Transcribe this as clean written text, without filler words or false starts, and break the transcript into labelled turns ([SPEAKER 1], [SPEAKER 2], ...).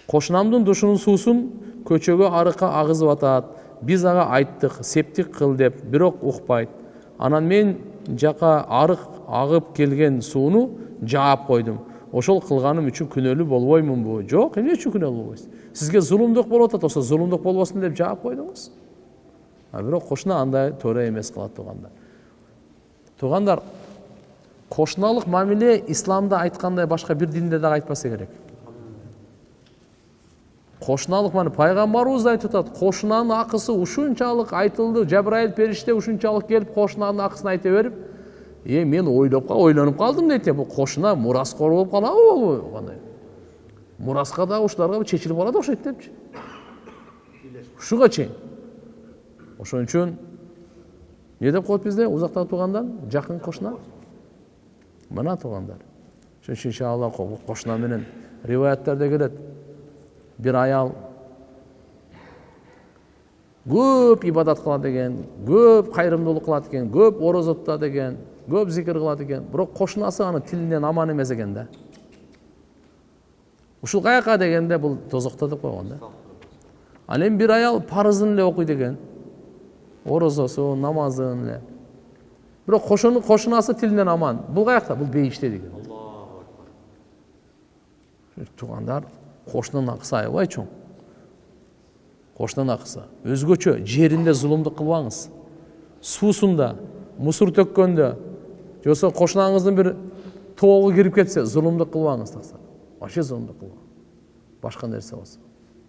[SPEAKER 1] Кошунамдын душунун суусун көчөгө арыкка агызып атат. Биз ага айттык, септик кыл деп, бирок укпайт. Анан мен жака арык агып келген сууну жаап койдум. Ошол кылганым үчүн күнөөлүү болбоймунбу? Жок, эмне үчүн күнөөлүү болбойсуз? Сизге зулумдук болуп атат, болсо зулумдук болбосун деп жаап койдуңуз. Бирок кошуна андай туура эмес кылат туугандар. Туугандар, кошуналык мамиле исламда айткандай башка бир динде дагы айтпаса керек. Кошуналык мамиле пайгамбарыбыз да айтып атат, кошунанын акысы ушунчалык айтылды, Жабраил периште ушунчалык келип кошунанын акысын айта берип, мен ойлонуп калдым дейт. Бул кошуна мураскор болуп калабы болбойбу? Кандай? Мураска да ушуларга чечилип калат окшойт депчи. Ушуга чейин. Ошон үчүн не деп коет бизде узактагы туугандар, жакын кошуна? Мына туугандар. Ошон үчүн иншалла кошуна менен риваяттарда келет. Бир аял көп ибадат кылат экен, көп кайрымдуулук кылат экен, көп орозо тутат экен, көп зикир кылат экен, бирок кошунасы анын тилинен аман эмес экен да. Ушул каяка дегенде бул тозокто деп койгон да. Ал эми бир аял парызын эле окуйт экен, орозосун, намазын эле. Бирок кошунасы тилинен аман. Бул каякта? Бул бейиште деген. Туугандар, кошунун акысы аябай чоң. Кошунун акысы. Өзгөчө жеринде зулумдук кылбаңыз. Суусунда, мусур төккөндө, жоксо кошунаңыздын бир тоогу кирип кетсе, зулумдук кылбаңыз такса. Вообще зулумдук кылбаңыз. Башка нерсе болсо.